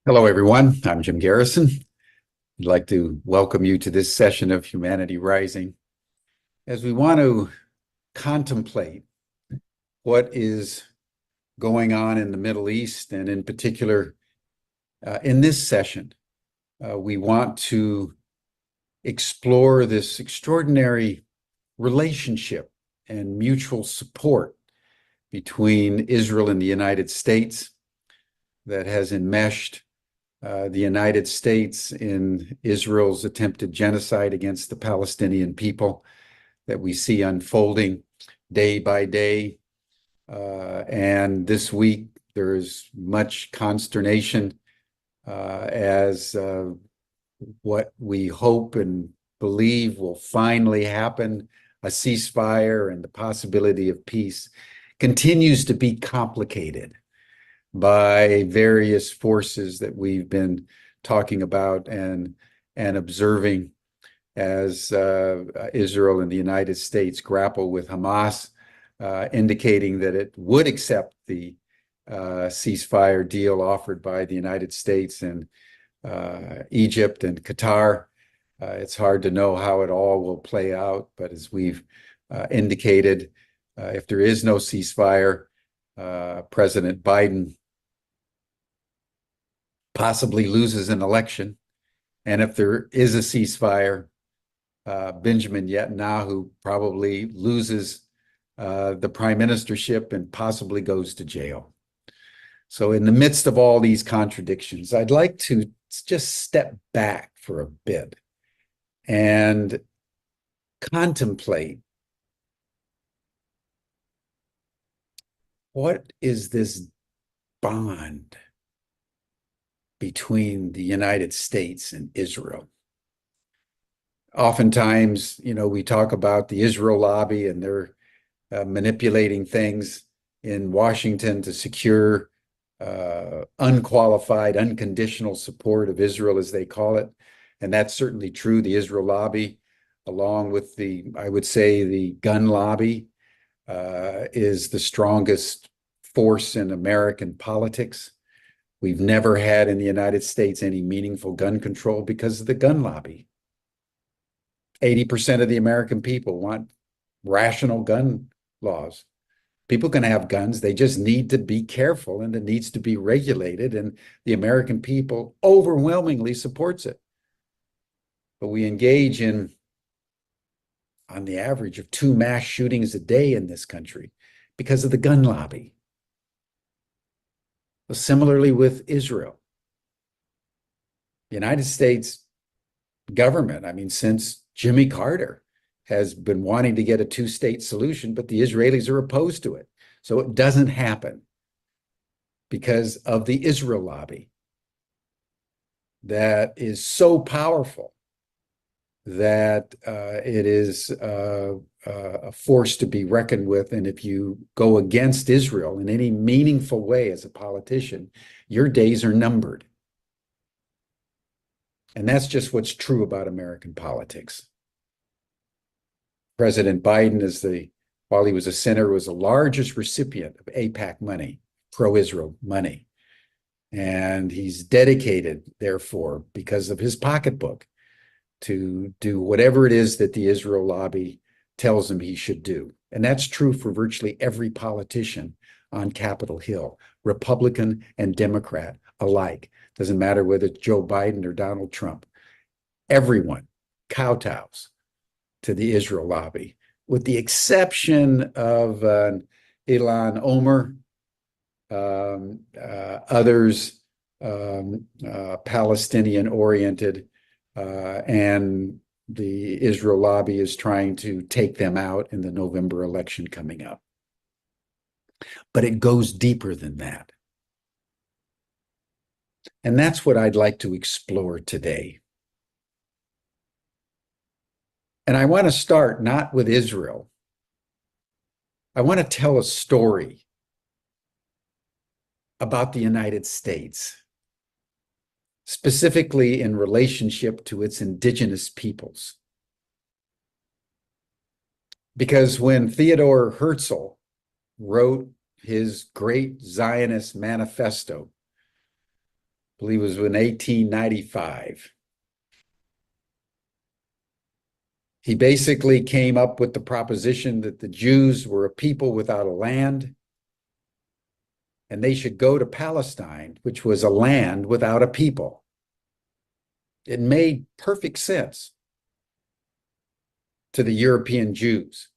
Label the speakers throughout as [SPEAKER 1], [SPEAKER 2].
[SPEAKER 1] Hello, everyone. I'm Jim Garrison. I'd like to welcome you to this session of Humanity Rising as we want to contemplate what is going on in the Middle East, and in particular, in this session, we want to explore this extraordinary relationship and mutual support between Israel and the United States that has enmeshed the United States in Israel's attempted genocide against the Palestinian people that we see unfolding day by day. And this week, there is much consternation as what we hope and believe will finally happen, a ceasefire and the possibility of peace, continues to be complicated by various forces that we've been talking about and observing as Israel and the United States grapple with Hamas, indicating that it would accept the ceasefire deal offered by the United States and Egypt and Qatar. It's hard to know how it all will play out, but as we've indicated, if there is no ceasefire, President Biden possibly loses an election. And if there is a ceasefire, Benjamin Netanyahu probably loses the prime ministership and possibly goes to jail. So in the midst of all these contradictions, I'd like to just step back for a bit and contemplate what is this bond between the United States and Israel. Oftentimes, we talk about the Israel lobby and they're manipulating things in Washington to secure unqualified, unconditional support of Israel, as they call it. And that's certainly true. The Israel lobby, along with I would say, the gun lobby, is the strongest force in American politics. We've never had in the United States any meaningful gun control because of the gun lobby. 80% of the American people want rational gun laws. People can have guns, they just need to be careful and it needs to be regulated, and the American people overwhelmingly supports it. But we engage in, on the average, of 2 mass shootings a day in this country because of the gun lobby. Similarly with Israel, the United States government, since Jimmy Carter, has been wanting to get a 2-state solution, but the Israelis are opposed to it. So it doesn't happen because of the Israel lobby that is so powerful that it is a force to be reckoned with. And if you go against Israel in any meaningful way as a politician, your days are numbered. And that's just what's true about American politics. President Biden, while he was a senator, was the largest recipient of AIPAC money, pro-Israel money. And he's dedicated, therefore, because of his pocketbook, to do whatever it is that the Israel lobby tells him he should do. And that's true for virtually every politician on Capitol Hill, Republican and Democrat alike. Doesn't matter whether it's Joe Biden or Donald Trump. Everyone kowtows to the Israel lobby, with the exception of Ilhan Omar, others Palestinian-oriented, and the Israel lobby is trying to take them out in the November election coming up. But it goes deeper than that. And that's what I'd like to explore today. And I want to start not with Israel. I want to tell a story about the United States, specifically in relationship to its indigenous peoples. Because when Theodore Herzl wrote his great Zionist manifesto, believe it was in 1895. He basically came up with the proposition that the Jews were a people without a land, and they should go to Palestine, which was a land without a people. It made perfect sense to the European Jews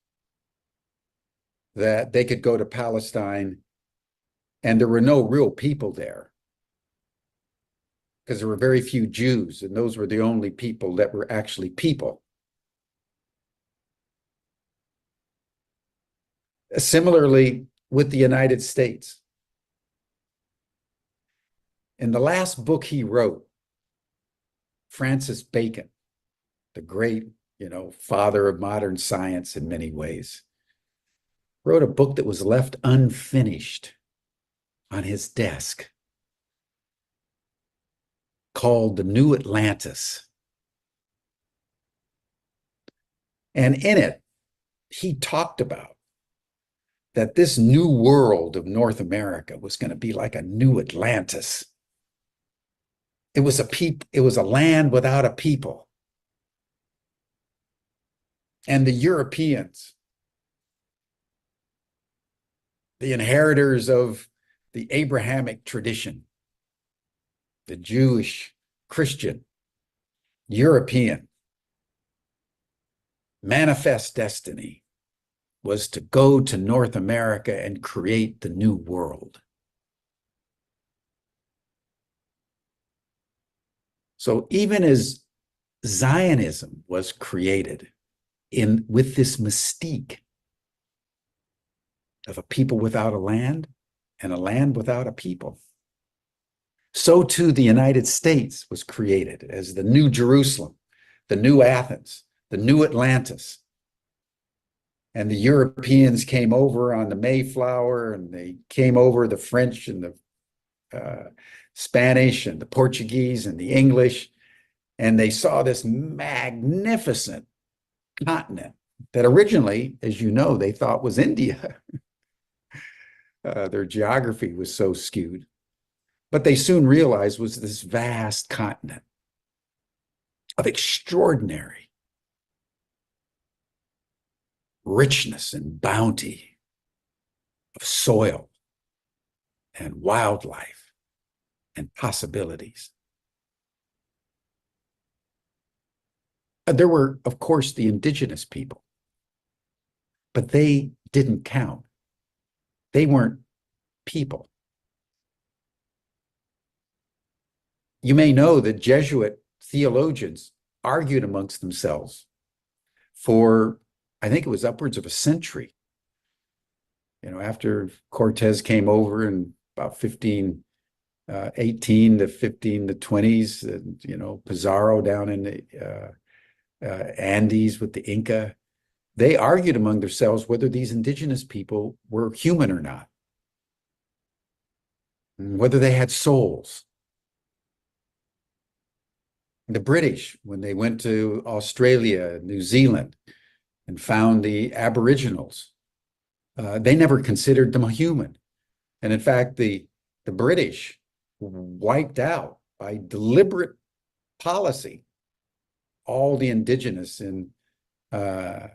[SPEAKER 1] that they could go to Palestine and there were no real people there because there were very few Jews, and those were the only people that were actually people. Similarly, with the United States. In the last book he wrote, Francis Bacon, the great, father of modern science in many ways, wrote a book that was left unfinished on his desk called The New Atlantis. And in it, he talked about that this new world of North America was going to be like a new Atlantis. It was a land without a people. And the Europeans, the inheritors of the Abrahamic tradition, the Jewish, Christian, European, manifest destiny was to go to North America and create the new world. So even as Zionism was created with this mystique of a people without a land and a land without a people, so too the United States was created as the new Jerusalem, the new Athens, the new Atlantis. And the Europeans came over on the Mayflower, and they came over, the French and the Spanish and the Portuguese and the English, and they saw this magnificent continent that originally, as you know, they thought was India. Their geography was so skewed. But they soon realized was this vast continent of extraordinary richness and bounty of soil and wildlife and possibilities. There were, of course, the indigenous people, but they didn't count. They weren't people. You may know that Jesuit theologians argued amongst themselves for, I think it was upwards of a century. After Cortez came over in about 1518 to 1520s, Pizarro down in the Andes with the Inca, they argued among themselves whether these indigenous people were human or not, and whether they had souls. The British, when they went to Australia, New Zealand, and found the Aboriginals, they never considered them human. And in fact, the British wiped out by deliberate policy all the indigenous in the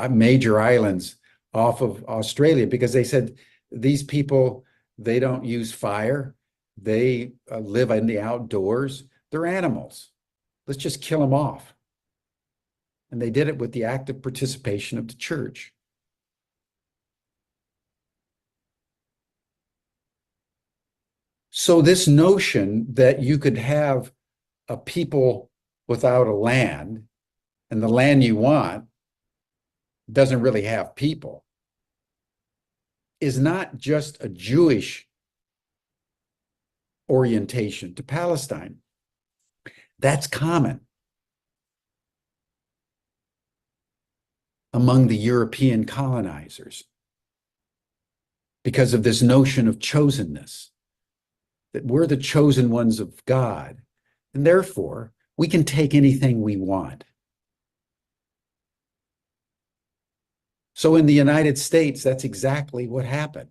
[SPEAKER 1] major islands off of Australia, because they said these people, they don't use fire. They live in the outdoors. They're animals. Let's just kill them off. And they did it with the active participation of the church. So this notion that you could have a people without a land, and the land you want doesn't really have people, is not just a Jewish orientation to Palestine. That's common among the European colonizers because of this notion of chosenness, that we're the chosen ones of God, and therefore we can take anything we want. So in the United States, that's exactly what happened.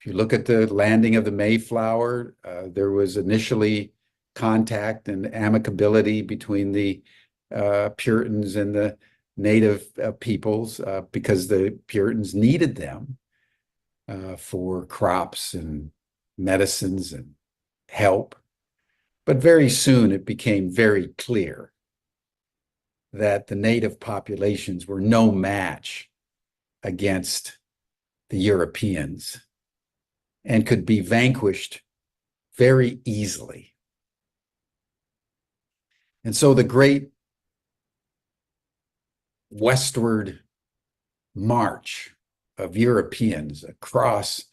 [SPEAKER 1] If you look at the landing of the Mayflower, there was initially contact and amicability between the Puritans and the native peoples because the Puritans needed them for crops and medicines and help. But very soon it became very clear that the native populations were no match against the Europeans and could be vanquished very easily. And so the great westward march of Europeans across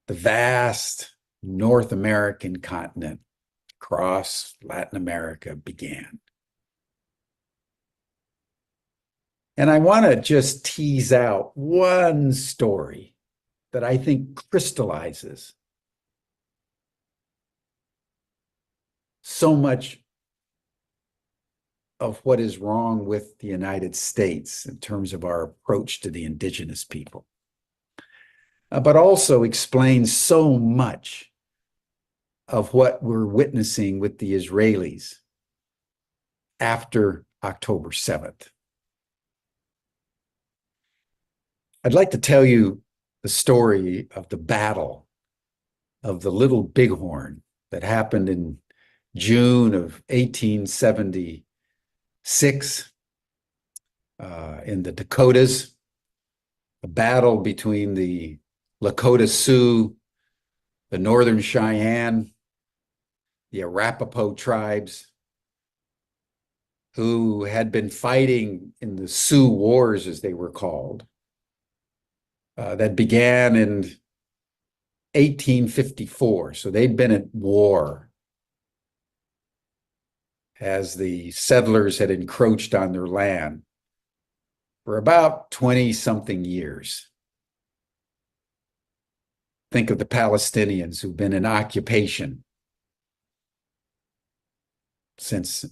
[SPEAKER 1] the vast North American continent, across Latin America, began. And I want to just tease out one story that I think crystallizes so much of what is wrong with the United States in terms of our approach to the indigenous people, but also explains so much of what we're witnessing with the Israelis after October 7th. I'd like to tell you the story of the Battle of the Little Bighorn that happened in June of 1876 in the Dakotas, a battle between the Lakota Sioux, the Northern Cheyenne, the Arapaho tribes, who had been fighting in the Sioux Wars, as they were called, that began in 1854. So they'd been at war as the settlers had encroached on their land for about 20-something years. Think of the Palestinians who've been in occupation since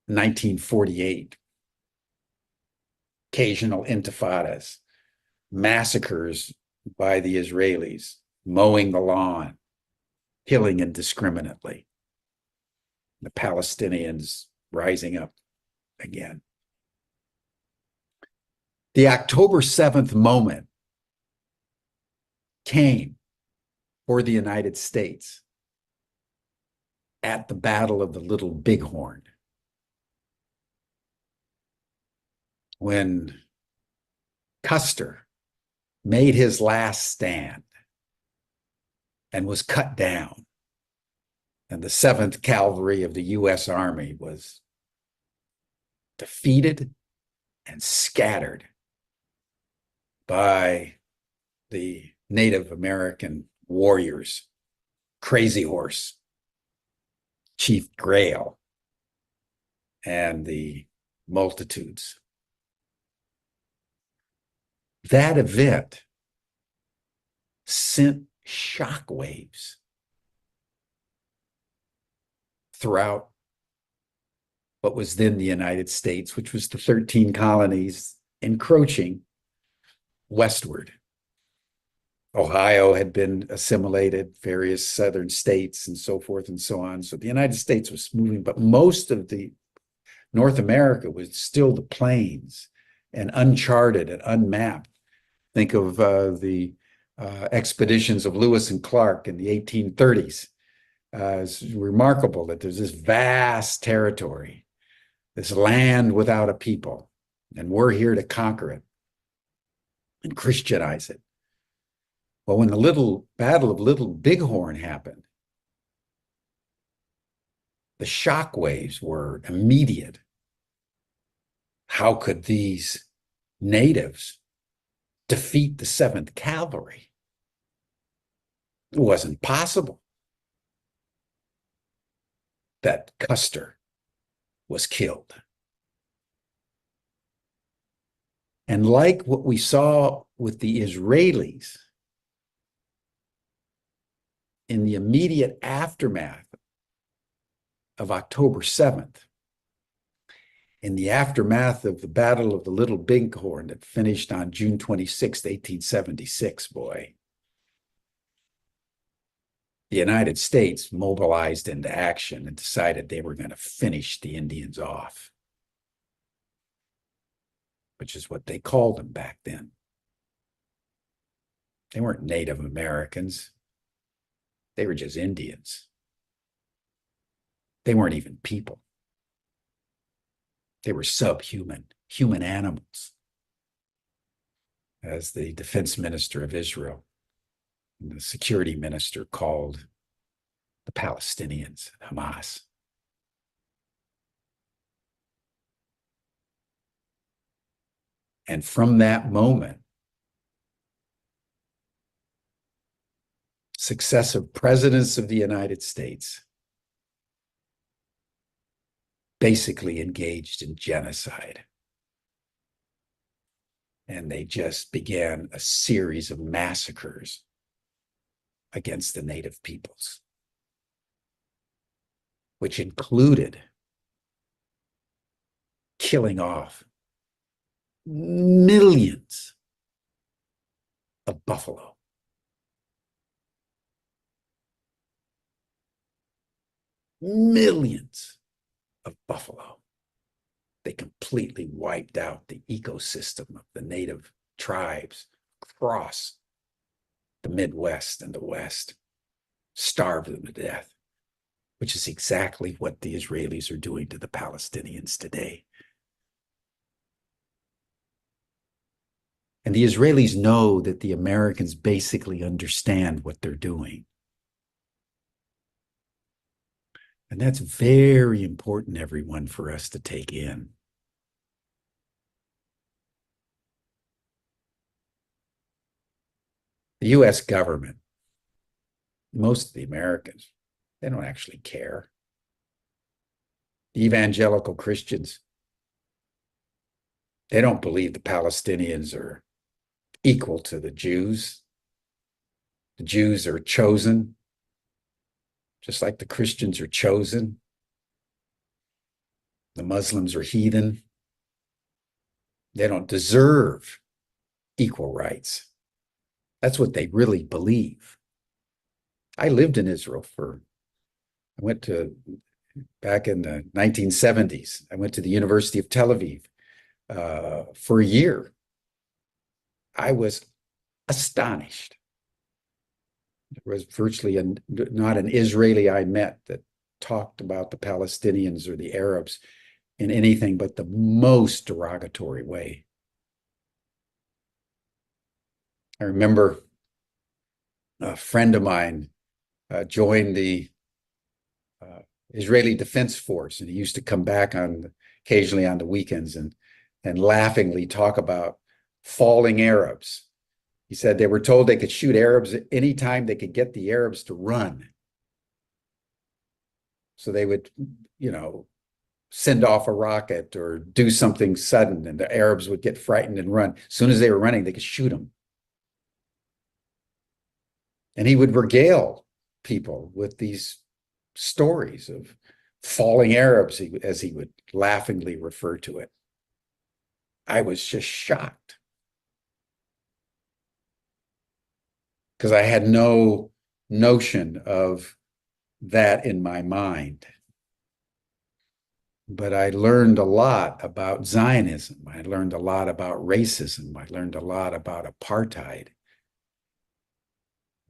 [SPEAKER 1] 1948. Occasional intifadas, massacres by the Israelis, mowing the lawn, killing indiscriminately. The Palestinians rising up again. The October 7th moment came for the United States at the Battle of the Little Bighorn, when Custer made his last stand and was cut down, and the 7th Cavalry of the U.S. Army was defeated and scattered by the Native American warriors, Crazy Horse, Chief Grail, and the multitudes. That event sent shockwaves throughout what was then the United States, which was the 13 colonies encroaching westward. Ohio had been assimilated, various southern states, and so forth and so on. So the United States was moving, but most of the North America was still the plains and uncharted and unmapped. Think of the expeditions of Lewis and Clark in the 1830s. It's remarkable that there's this vast territory, this land without a people, and we're here to conquer it and Christianize it. Well, when the Battle of Little Bighorn happened, the shockwaves were immediate. How could these natives defeat the 7th Cavalry? It wasn't possible. That Custer was killed. And like what we saw with the Israelis in the immediate aftermath of October 7th, in the aftermath of the Battle of the Little Bighorn that finished on June 26, 1876, boy, the United States mobilized into action and decided they were going to finish the Indians off, which is what they called them back then. They weren't Native Americans. They were just Indians. They weren't even people. They were subhuman, human animals, as the defense minister of Israel and the security minister called the Palestinians, Hamas. And from that moment, successive presidents of the United States basically engaged in genocide. And they just began a series of massacres against the native peoples, which included killing off millions of buffalo. Millions of buffalo. They completely wiped out the ecosystem of the native tribes across the Midwest and the West, starved them to death, which is exactly what the Israelis are doing to the Palestinians today. And the Israelis know that the Americans basically understand what they're doing. And that's very important, everyone, for us to take in. The US government, most of the Americans, they don't actually care. The evangelical Christians, they don't believe the Palestinians are equal to the Jews. The Jews are chosen, just like the Christians are chosen. The Muslims are heathen. They don't deserve equal rights. That's what they really believe. I lived in Israel back in the 1970s. I went to the University of Tel Aviv for a year. I was astonished. There was virtually not an Israeli I met that talked about the Palestinians or the Arabs in anything but the most derogatory way. I remember a friend of mine joined the Israeli Defense Force, and he used to come back occasionally on the weekends and laughingly talk about falling Arabs. He said they were told they could shoot Arabs anytime they could get the Arabs to run. So they would, send off a rocket or do something sudden, and the Arabs would get frightened and run. As soon as they were running, they could shoot them. And he would regale people with these stories of falling Arabs, as he would laughingly refer to it. I was just shocked, because I had no notion of that in my mind. But I learned a lot about Zionism. I learned a lot about racism. I learned a lot about apartheid.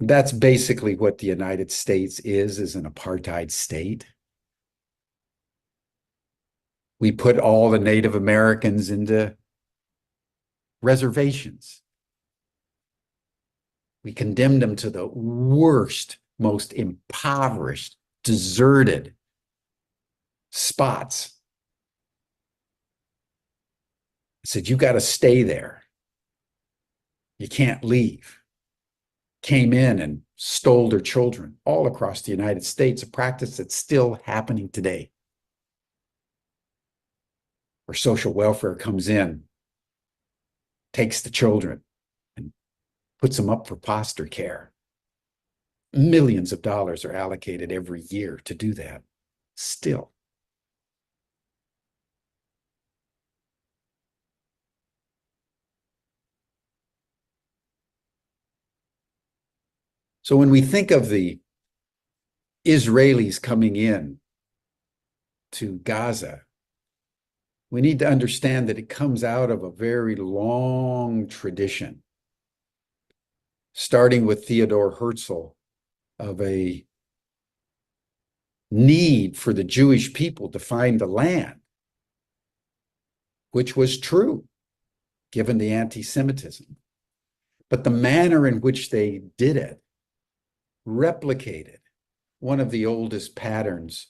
[SPEAKER 1] That's basically what the United States is an apartheid state. We put all the Native Americans into reservations. We condemned them to the worst, most impoverished, deserted spots. I said, you got to stay there. You can't leave. Came in and stole their children all across the United States, a practice that's still happening today, where social welfare comes in, takes the children, and puts them up for foster care. Millions of dollars are allocated every year to do that still. So when we think of the Israelis coming in to Gaza, we need to understand that it comes out of a very long tradition, starting with Theodor Herzl, of a need for the Jewish people to find the land, which was true, given the anti-Semitism. But the manner in which they did it replicated one of the oldest patterns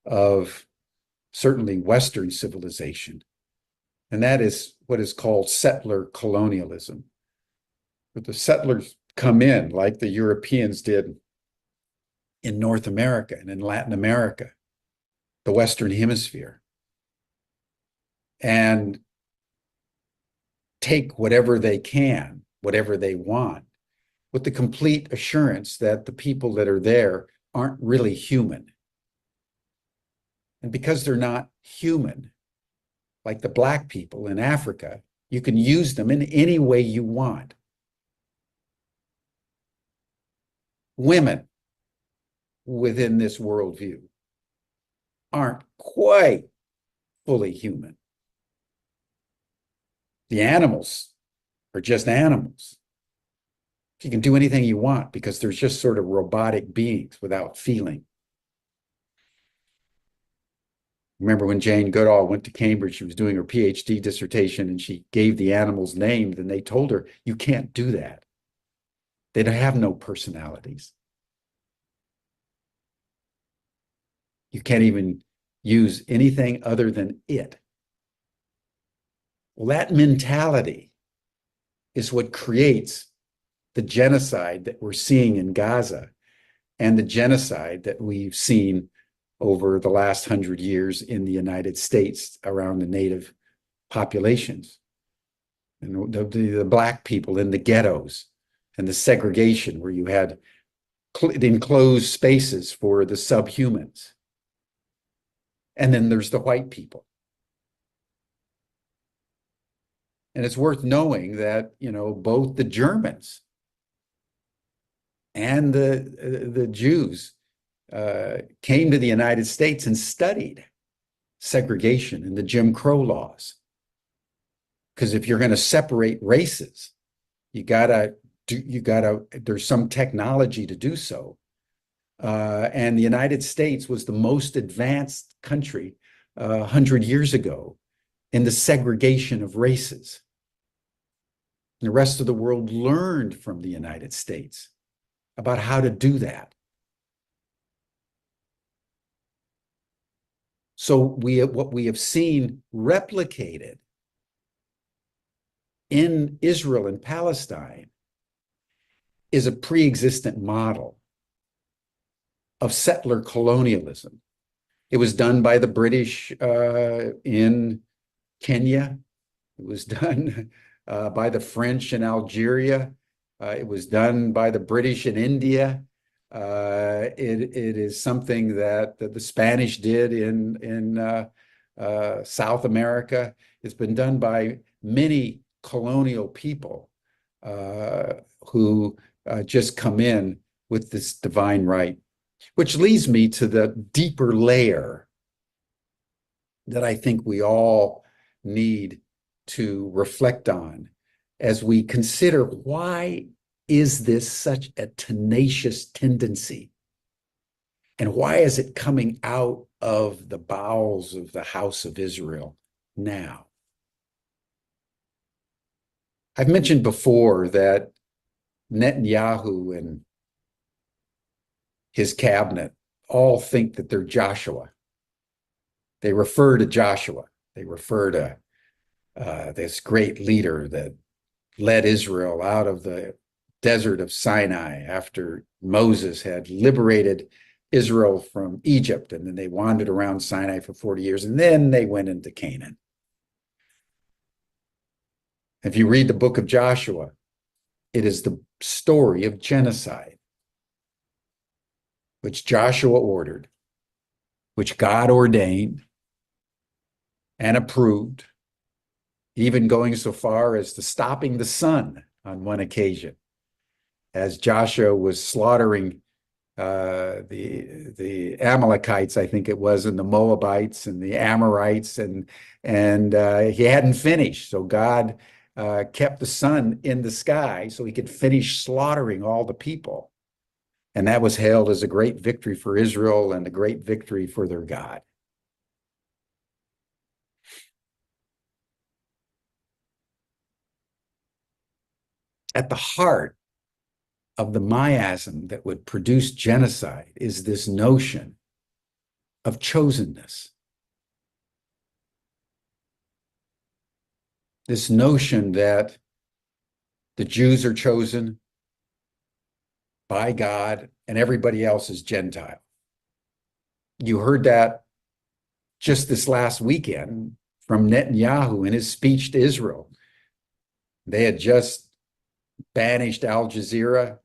[SPEAKER 1] of certainly Western civilization, and that is what is called settler colonialism. But the settlers come in like the Europeans did in North America and in Latin America, the Western Hemisphere, and take whatever they can, whatever they want, with the complete assurance that the people that are there aren't really human. And because they're not human, like the Black people in Africa, you can use them in any way you want. Women within this worldview aren't quite fully human. The animals are just animals. You can do anything you want because they're just sort of robotic beings without feeling. Remember when Jane Goodall went to Cambridge, she was doing her PhD dissertation and she gave the animals names and they told her, you can't do that. They don't have no personalities. You can't even use anything other than it. Well, that mentality is what creates the genocide that we're seeing in Gaza and the genocide that we've seen over the last 100 years in the United States around the native populations. And the Black people in the ghettos and the segregation where you had enclosed spaces for the subhumans. And then there's the white people. And it's worth knowing that, both the Germans and the Jews came to the United States and studied segregation and the Jim Crow laws. Because if you're going to separate races, there's some technology to do so. And the United States was the most advanced country 100 years ago in the segregation of races. And the rest of the world learned from the United States about how to do that. So what we have seen replicated in Israel and Palestine is a pre-existent model of settler colonialism. It was done by the British in Kenya. It was done by the French in Algeria. It was done by the British in India. It is something that the Spanish did in South America. It's been done by many colonial people who just come in with this divine right, which leads me to the deeper layer that I think we all need to reflect on as we consider why is this such a tenacious tendency? And why is it coming out of the bowels of the house of Israel now? I've mentioned before that Netanyahu and his cabinet all think that they're Joshua. They refer to Joshua. They refer to this great leader that led Israel out of the desert of Sinai after Moses had liberated Israel from Egypt, and then they wandered around Sinai for 40 years, and then they went into Canaan. If you read the book of Joshua, it is the story of genocide, which Joshua ordered, which God ordained and approved, even going so far as to stopping the sun on one occasion, as Joshua was slaughtering the Amalekites, I think it was, and the Moabites and the Amorites, and he hadn't finished. So God kept the sun in the sky so he could finish slaughtering all the people. And that was hailed as a great victory for Israel and a great victory for their God. At the heart of the miasm that would produce genocide is this notion of chosenness. This notion that the Jews are chosen by God and everybody else is Gentile. You heard that just this last weekend from Netanyahu in his speech to Israel. They had just banished Al Jazeera,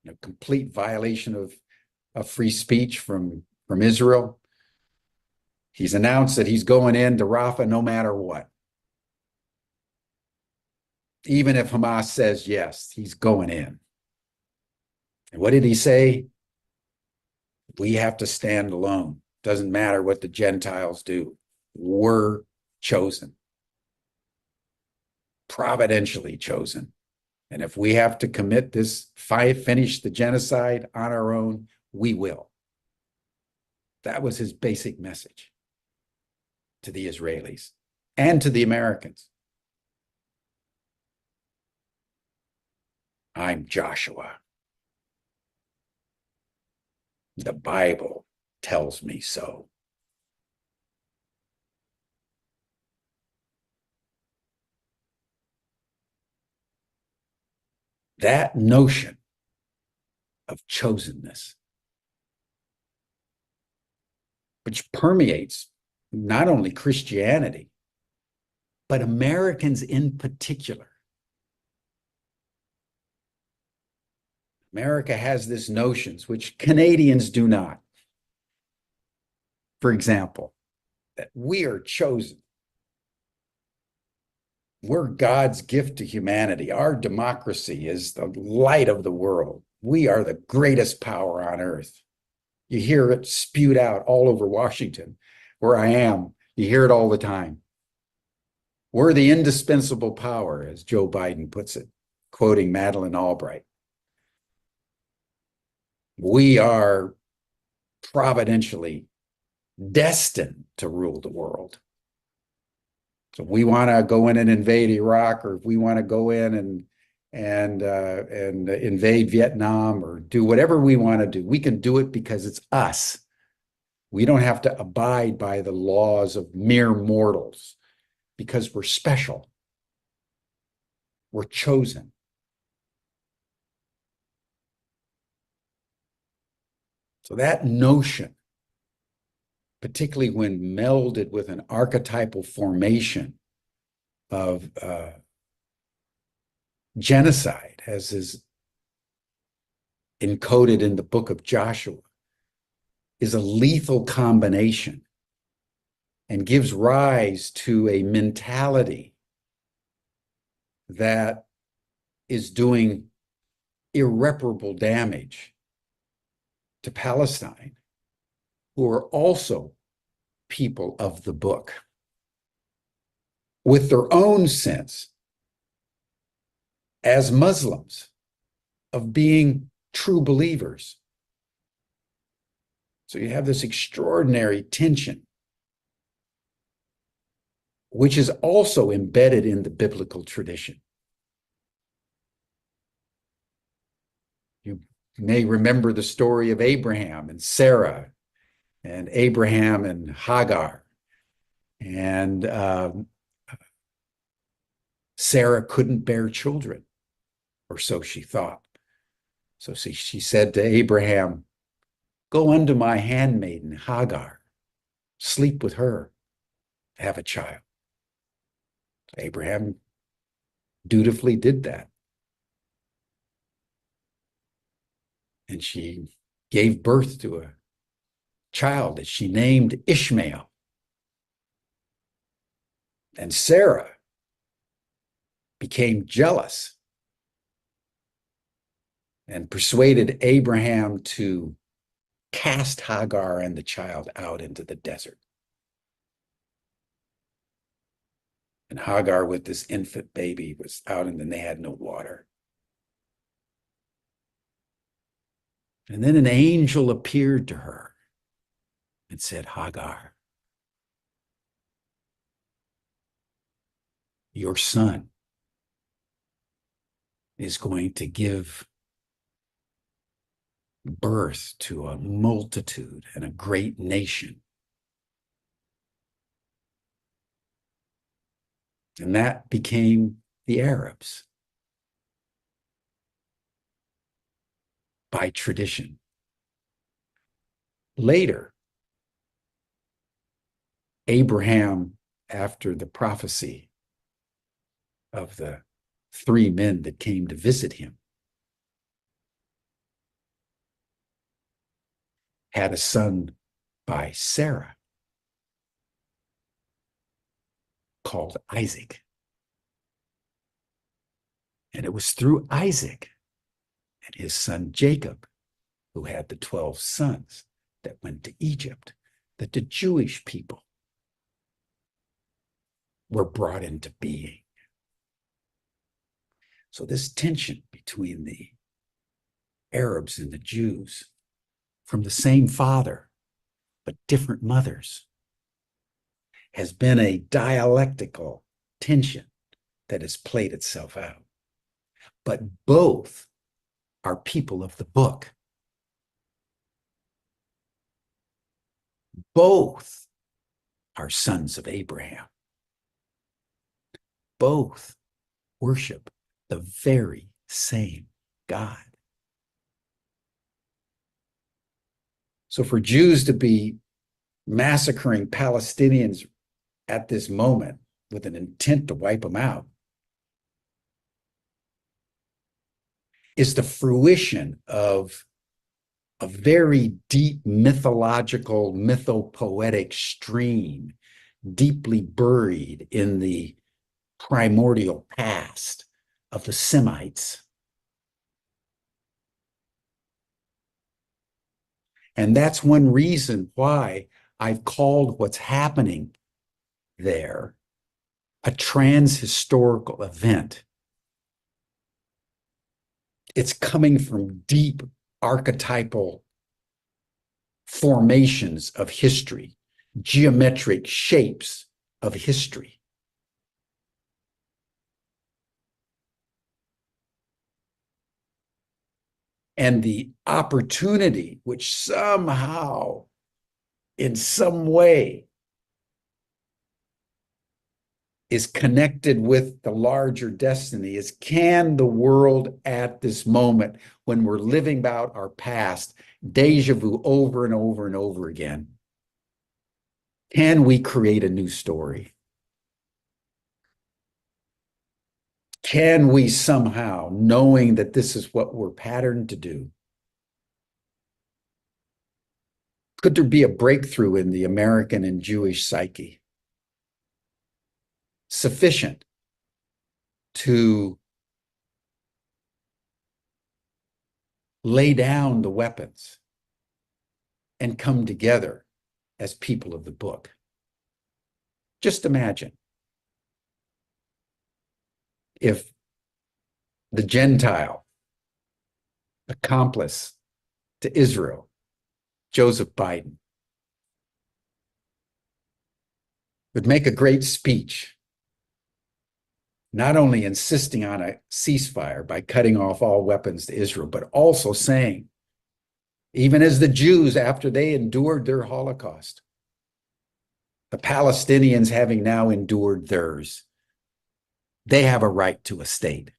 [SPEAKER 1] a complete violation of free speech from Israel. He's announced that he's going into Rafah no matter what. Even if Hamas says yes, he's going in. And what did he say? We have to stand alone. Doesn't matter what the Gentiles do. We're chosen. Providentially chosen. And if we have to commit this finish the genocide on our own, we will. That was his basic message to the Israelis and to the Americans. I'm Joshua. The Bible tells me so. That notion of chosenness, which permeates not only Christianity, but Americans in particular. America has this notions which Canadians do not. For example, that we are chosen. We're God's gift to humanity. Our democracy is the light of the world. We are the greatest power on earth. You hear it spewed out all over Washington, where I am. You hear it all the time. We're the indispensable power, as Joe Biden puts it, quoting Madeleine Albright. We are providentially destined to rule the world. So if we want to go in and invade Iraq, or if we want to go in and invade Vietnam, or do whatever we want to do, we can do it because it's us. We don't have to abide by the laws of mere mortals because we're special. We're chosen. So that notion, particularly when melded with an archetypal formation of genocide, as is encoded in the book of Joshua, is a lethal combination and gives rise to a mentality that is doing irreparable damage to Palestine, who are also people of the book, with their own sense as Muslims of being true believers. So you have this extraordinary tension, which is also embedded in the biblical tradition. You may remember the story of Abraham and Sarah, and Abraham and Hagar. And Sarah couldn't bear children, or so she thought. So she said to Abraham, "Go unto my handmaiden Hagar, sleep with her, have a child." Abraham dutifully did that. And she gave birth to a child that she named Ishmael. And Sarah became jealous and persuaded Abraham to cast Hagar and the child out into the desert. And Hagar with this infant baby was out, and then they had no water. And then an angel appeared to her and said, Hagar, your son is going to give birth to a multitude and a great nation. And that became the Arabs by tradition. Later, Abraham, after the prophecy of the 3 men that came to visit him, had a son by Sarah called Isaac. And it was through Isaac and his son Jacob, who had the 12 sons that went to Egypt, that the Jewish people were brought into being. So this tension between the Arabs and the Jews, from the same father, but different mothers, has been a dialectical tension that has played itself out. But both are people of the book. Both are sons of Abraham. Both worship the very same God. So for Jews to be massacring Palestinians at this moment with an intent to wipe them out is the fruition of a very deep mythological, mythopoetic stream deeply buried in the primordial past of the Semites. And that's one reason why I've called what's happening there a transhistorical event. It's coming from deep archetypal formations of history, geometric shapes of history. And the opportunity, which somehow, in some way, is connected with the larger destiny, is can the world at this moment, when we're living out our past, deja vu over and over and over again, can we create a new story? Can we somehow, knowing that this is what we're patterned to do, could there be a breakthrough in the American and Jewish psyche sufficient to lay down the weapons and come together as people of the book? Just imagine if the Gentile accomplice to Israel, Joseph Biden, would make a great speech, not only insisting on a ceasefire by cutting off all weapons to Israel, but also saying, even as the Jews, after they endured their Holocaust, the Palestinians having now endured theirs, they have a right to a state.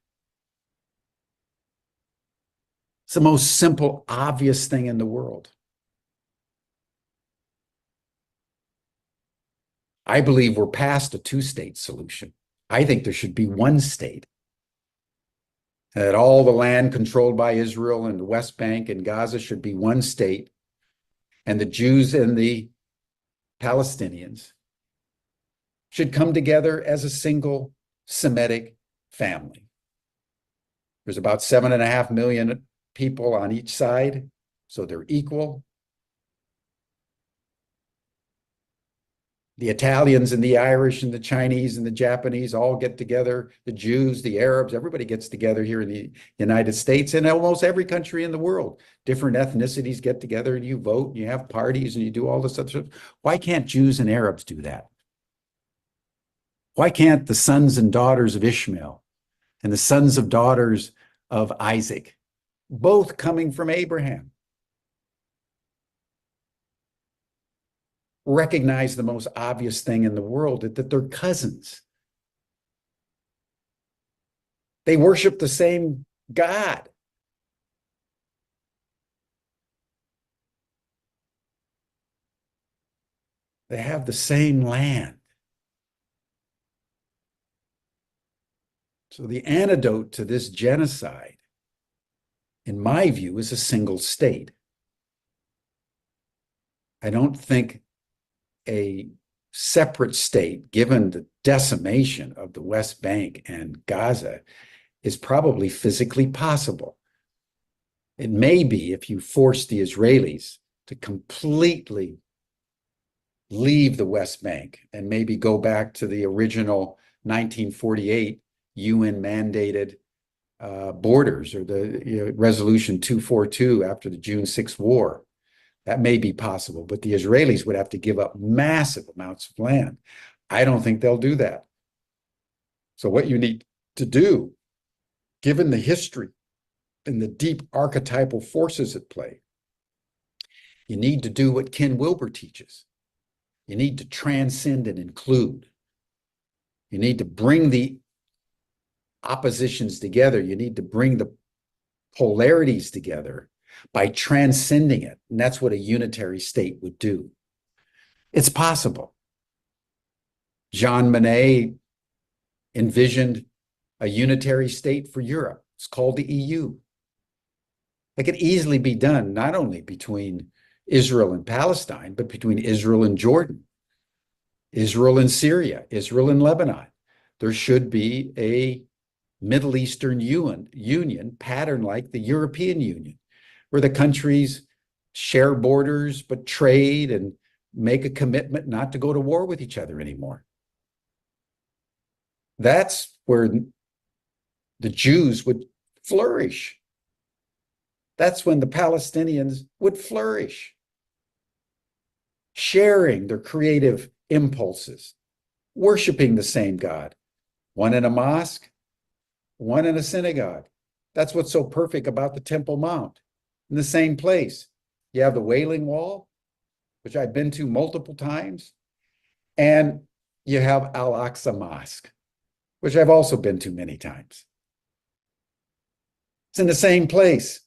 [SPEAKER 1] It's the most simple, obvious thing in the world. I believe we're past a two-state solution. I think there should be one state. That all the land controlled by Israel and the West Bank and Gaza should be one state, and the Jews and the Palestinians should come together as a single Semitic family. There's about 7.5 million people on each side, so they're equal. The Italians and the Irish and the Chinese and the Japanese all get together, the Jews, the Arabs, everybody gets together here in the United States and almost every country in the world. Different ethnicities get together and you vote and you have parties and you do all this other stuff. Why can't Jews and Arabs do that? Why can't the sons and daughters of Ishmael and the sons and daughters of Isaac, both coming from Abraham, recognize the most obvious thing in the world, that they're cousins? They worship the same God. They have the same land. So the antidote to this genocide, in my view, is a single state. I don't think a separate state, given the decimation of the West Bank and Gaza, is probably physically possible. It may be if you force the Israelis to completely leave the West Bank and maybe go back to the original 1948 UN-mandated borders, or the Resolution 242 after the June 6th war. That may be possible, but the Israelis would have to give up massive amounts of land. I don't think they'll do that. So what you need to do, given the history and the deep archetypal forces at play, you need to do what Ken Wilber teaches. You need to transcend and include. You need to bring the oppositions together. You need to bring the polarities together by transcending it. And that's what a unitary state would do. It's possible. Jean Monnet envisioned a unitary state for Europe. It's called the EU. It could easily be done not only between Israel and Palestine, but between Israel and Jordan, Israel and Syria, Israel and Lebanon. There should be a Middle Eastern union patterned like the European Union, where the countries share borders, but trade and make a commitment not to go to war with each other anymore. That's where the Jews would flourish. That's when the Palestinians would flourish, sharing their creative impulses, worshiping the same God, one in a mosque, one in a synagogue. That's what's so perfect about the Temple Mount. In the same place, you have the Wailing Wall, which I've been to multiple times, and you have Al-Aqsa Mosque, which I've also been to many times. It's in the same place.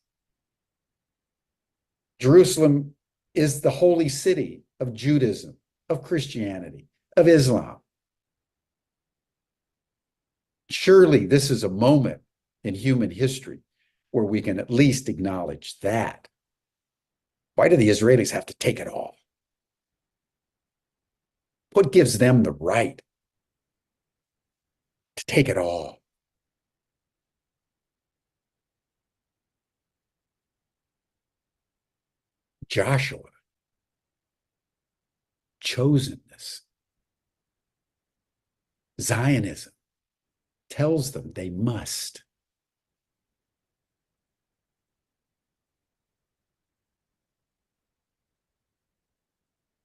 [SPEAKER 1] Jerusalem is the holy city of Judaism, of Christianity, of Islam. Surely this is a moment in human history where we can at least acknowledge that. Why do the Israelis have to take it all? What gives them the right to take it all? Joshua, chosenness, Zionism tells them they must.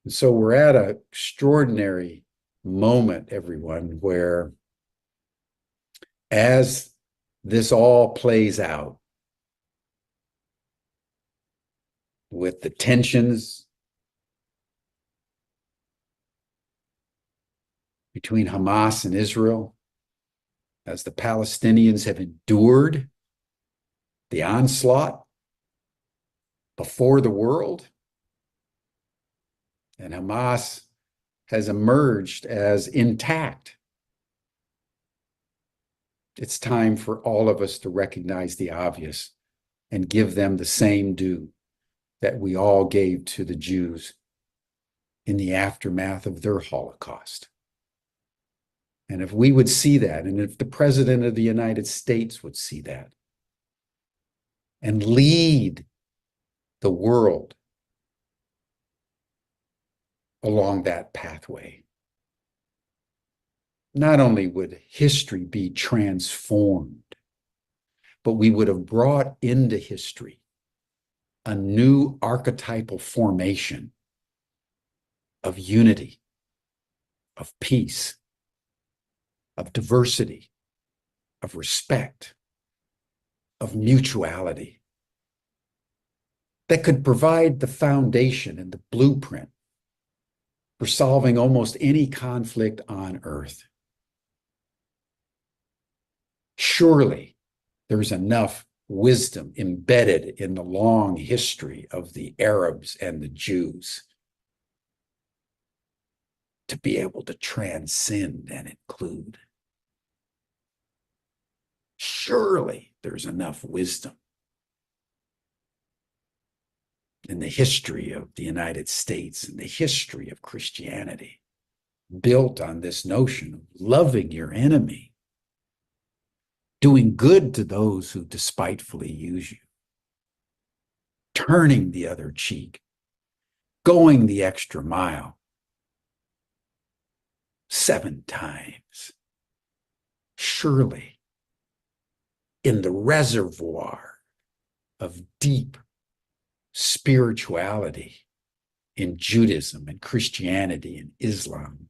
[SPEAKER 1] And so we're at an extraordinary moment, everyone, where as this all plays out, with the tensions between Hamas and Israel, as the Palestinians have endured the onslaught before the world, and Hamas has emerged as intact, it's time for all of us to recognize the obvious and give them the same due that we all gave to the Jews in the aftermath of their Holocaust. And if we would see that, and if the President of the United States would see that, and lead the world along that pathway. Not only would history be transformed, but we would have brought into history a new archetypal formation of unity, of peace, of diversity, of respect, of mutuality that could provide the foundation and the blueprint for solving almost any conflict on earth. Surely there's enough wisdom embedded in the long history of the Arabs and the Jews to be able to transcend and include. Surely there's enough wisdom in the history of the United States and the history of Christianity, built on this notion of loving your enemy, doing good to those who despitefully use you, turning the other cheek, going the extra mile 7 times. Surely, in the reservoir of deep spirituality in Judaism and Christianity and Islam,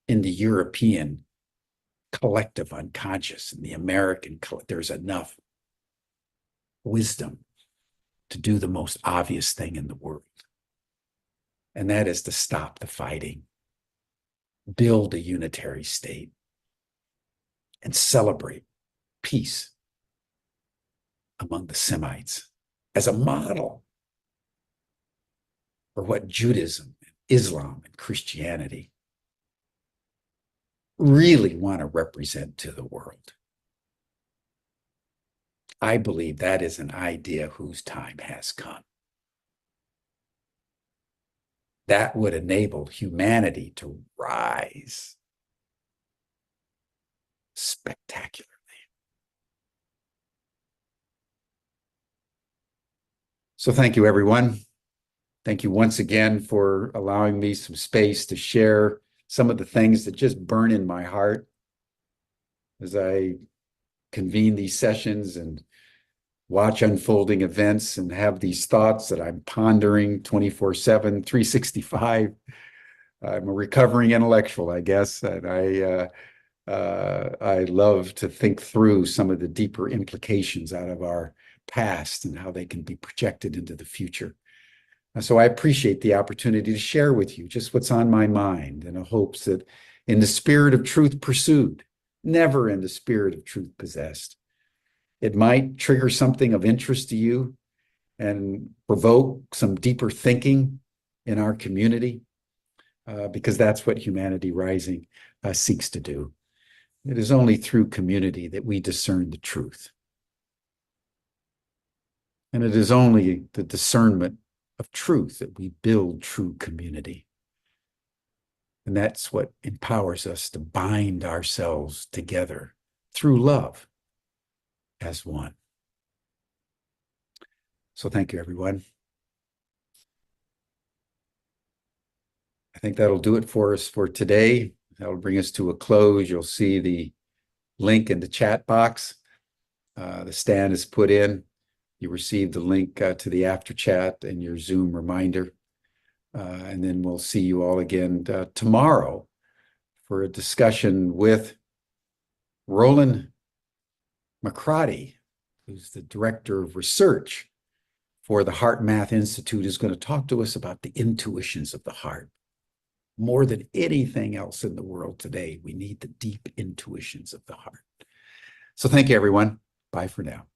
[SPEAKER 1] in the European collective unconscious and the American, there's enough wisdom to do the most obvious thing in the world. And that is to stop the fighting, build a unitary state, and celebrate peace among the Semites as a model for what Judaism, Islam, and Christianity really want to represent to the world. I believe that is an idea whose time has come. That would enable humanity to rise spectacularly. So thank you, everyone. Thank you once again for allowing me some space to share some of the things that just burn in my heart as I convene these sessions and watch unfolding events and have these thoughts that I'm pondering 24/7, 365. I'm a recovering intellectual, I guess, and I love to think through some of the deeper implications out of our past and how they can be projected into the future. So I appreciate the opportunity to share with you just what's on my mind, in the hopes that in the spirit of truth pursued, never in the spirit of truth possessed, it might trigger something of interest to you and provoke some deeper thinking in our community, because that's what Humanity Rising seeks to do. It is only through community that we discern the truth. And it is only the discernment of truth that we build true community. And that's what empowers us to bind ourselves together through love as one. So thank you, everyone. I think that'll do it for us for today. That'll bring us to a close. You'll see the link in the chat box. The Stan is put in. You received the link to the after chat and your Zoom reminder. And then we'll see you all again tomorrow for a discussion with Roland McCarty, who's the director of research for the Heart Math Institute, is going to talk to us about the intuitions of the heart. More than anything else in the world today, we need the deep intuitions of the heart. So thank you, everyone. Bye for now.